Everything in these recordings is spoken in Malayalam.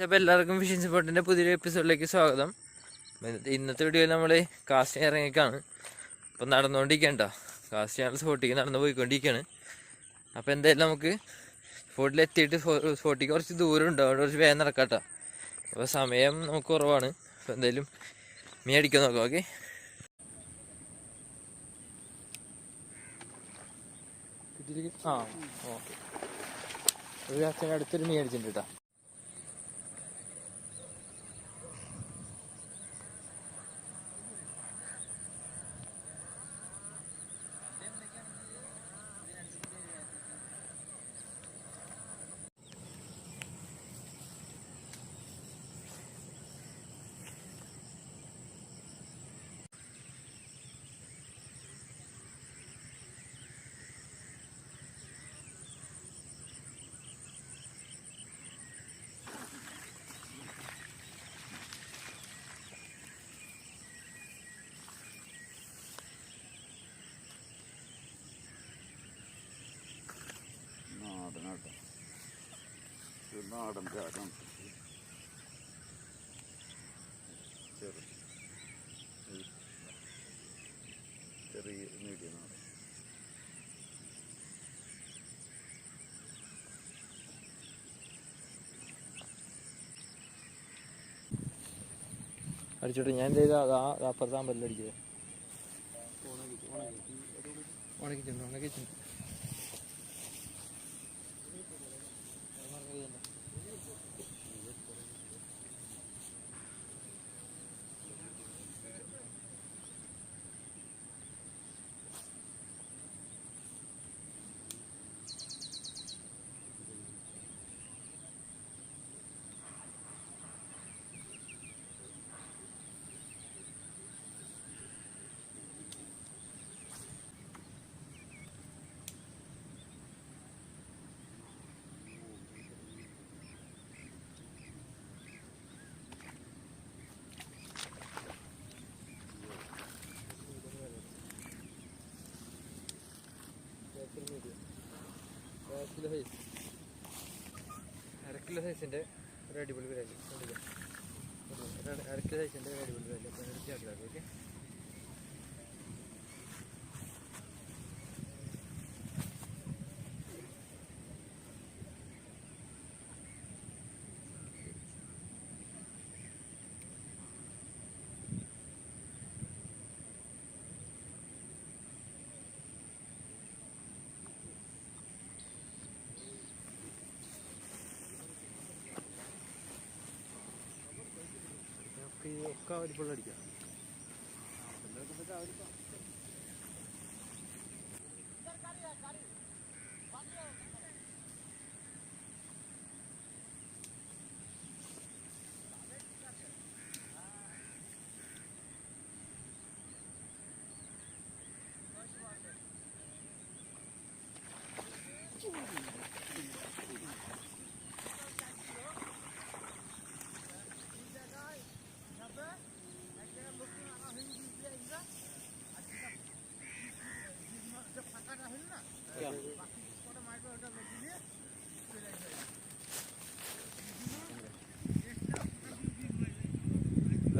അപ്പോൾ എല്ലാവർക്കും ഫിഷിംഗ് സ്പോട്ടിൻ്റെ പുതിയൊരു എപ്പിസോഡിലേക്ക് സ്വാഗതം. ഇന്നത്തെ വീഡിയോയിൽ നമ്മൾ കാസ്റ്റിംഗ് ഇറങ്ങിക്കാണ്. അപ്പോൾ നടന്നുകൊണ്ടിരിക്കുകയാണ് കാസ്റ്റ് ഞങ്ങൾ സ്പോട്ടിലേക്ക് നടന്നു പോയിക്കൊണ്ടിരിക്കുകയാണ്. അപ്പോൾ എന്തായാലും നമുക്ക് സ്പോട്ടിലെത്തിയിട്ട് സ്പോട്ടിക്ക് കുറച്ച് ദൂരം ഉണ്ട്, അവിടെ കുറച്ച് വേഗം നടക്കാട്ടോ. അപ്പോൾ സമയം നമുക്ക് കുറവാണ്. അപ്പോൾ എന്തായാലും മീൻ അടിക്കാൻ നോക്കാം. Okay, okay. ഒരു അച്ഛൻ്റെ അടുത്തൊരു മീൻ അടിച്ചിട്ടുണ്ട് കേട്ടോ. നാടൻ ചാടാണ്. ചെറിയ മീഡിയം നാടൻ. അടിച്ചോട്ടെ. ഞാൻ എന്ത് ചെയ്താൽ അപ്പുറത്താൻ പറ്റില്ല അടിച്ചത്. ഉണക്കിച്ചിട്ടുണ്ട്. അരക്കിലോ സൈസിൻ്റെ ഒരു അടിപൊളി വിരല്. അരക്കിലോ സൈസിൻ്റെ ഒരു അടിപൊളി വിരല്. അപ്പോൾ എടുത്ത് ഓക്കെ. ഒക്കെ ഒരു അടിക്കാം.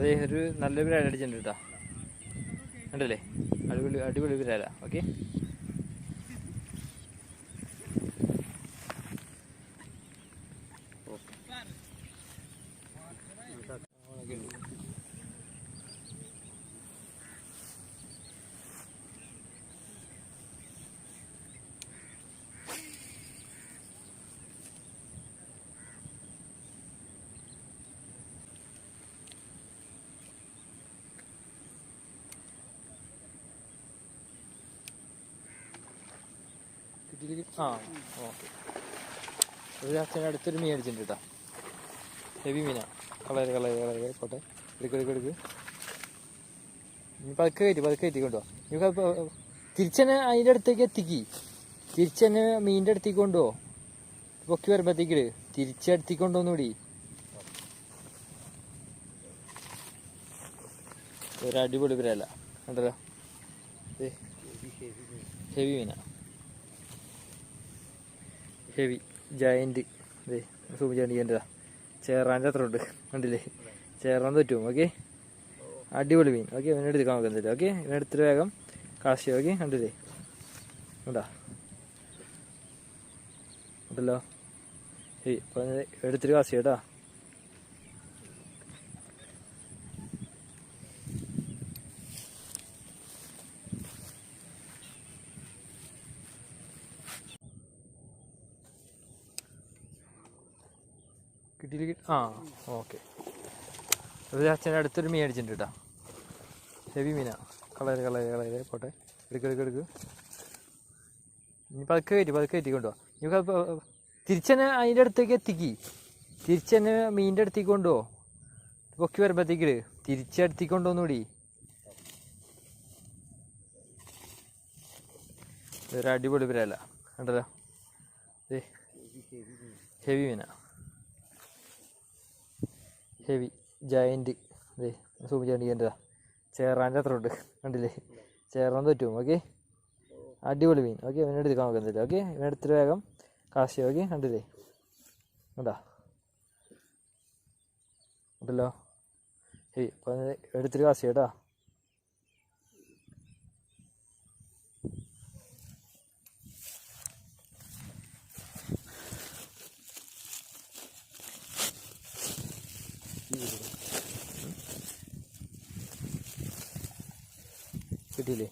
അതെ, ഒരു നല്ല വിരാല അടിച്ചിട്ടുണ്ട് കേട്ടോ. ഉണ്ടല്ലേ, അടിപൊളി അടിപൊളി വിരാല. Okay, okay. ഒരു അച്ഛൻ്റെ അടുത്തൊരു മീൻ അടിച്ചിട്ടുണ്ട് കേട്ടോ. ഹെവി മീനാ. കളറ് പോട്ടെ. എടുക്ക്. ഇനി പതുക്കെ കയറ്റി കൊണ്ടുപോവാ. ഇനി തിരിച്ചെന്നെ അതിൻ്റെ അടുത്തേക്ക് തിരിച്ചെന്നെ മീനിൻ്റെ അടുത്തേക്ക് കൊണ്ടുപോ. പൊക്കി വരുമ്പോഴത്തേക്ക് തിരിച്ചെടുത്തിക്കൊണ്ടോന്നുകൂടി. ഒരു അടിപൊളി വിരല കണ്ടല്ലോ. ഹെവി മീനാ, ഹെവി ജയന്റ്. സൂം ചെയ്യേണ്ടതാ. ചേറാൻ്റെ അത്ര ഉണ്ട് കണ്ടില്ലേ, ചേറാൻ പറ്റും. ഓക്കെ, അടിപൊളി മീൻ. ഓക്കെ, ഇവനെ എടുക്കാൻ നോക്കുന്നില്ല. ഓക്കെ, ഇവനെ എടുത്തിട്ട് വേഗം കാശി. ഓക്കെ, കണ്ടില്ലേ ഉണ്ടാ ഉണ്ടല്ലോ. ശരി, അപ്പോൾ എടുത്തിട്ട് കാശി കേട്ടാ. കിട്ടിയില്ല. ആ ഓക്കെ, അത് അച്ഛൻ്റെ അടുത്തൊരു മീൻ അടിച്ചിട്ടുണ്ട് കേട്ടോ. ഹെവി മീനാ, കളര് പോട്ടെ. എടുക്ക്. ഇനി പതുക്കെ കയറ്റി കൊണ്ടുപോവാ. ഇനി തിരിച്ചെന്നെ അതിൻ്റെ അടുത്തേക്ക് തിരിച്ചെന്നെ മീനിൻ്റെ അടുത്തേക്ക് കൊണ്ടുപോ. പൊക്കി വരുമ്പോഴത്തേക്ക് തിരിച്ചടുത്തേക്ക് കൊണ്ടുവന്നൂടി. ഒരു അടിപൊളി പേരല്ല കണ്ടല്ലോ. ഹെവി മീനാ, ഹെവി ജയൻറ്റ്. സൂം ചെയ്യേണ്ടതാ. ചേറാൻ്റെ അത്ര ഉണ്ട് കണ്ടില്ലേ, ചേറാൻ പറ്റും. ഓക്കെ, അടിപൊളി മീൻ. ഓക്കെ, ഇവനെ എടുക്കാൻ നോക്കുന്നില്ല. ഓക്കെ, ഇവനെ എടുത്തിട്ട് വേഗം കാശി. ഓക്കെ, കണ്ടില്ലേ ഉണ്ടാ ഉണ്ടല്ലോ. ശരി, അപ്പോൾ എടുത്തിട്ട് കാശി കേട്ടാ. കിട്ടിയില്ലേ?